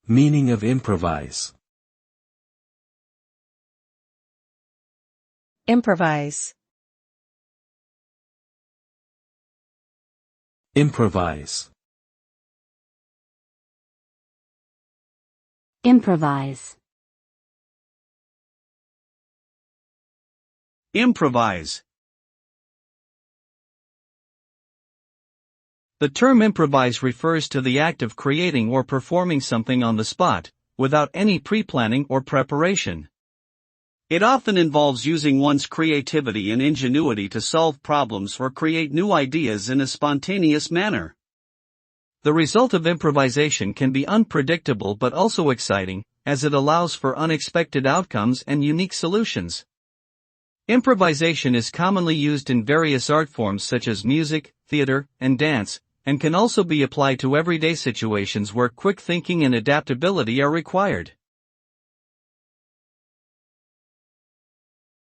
Meaning of improvise. Improvise. Improvise. Improvise. Improvise. The term improvise refers to the act of creating or performing something on the spot, without any pre-planning or preparation. It often involves using one's creativity and ingenuity to solve problems or create new ideas in a spontaneous manner. The result of improvisation can be unpredictable but also exciting, as it allows for unexpected outcomes and unique solutions. Improvisation is commonly used in various art forms such as music, theater, and dance, and can also be applied to everyday situations where quick thinking and adaptability are required.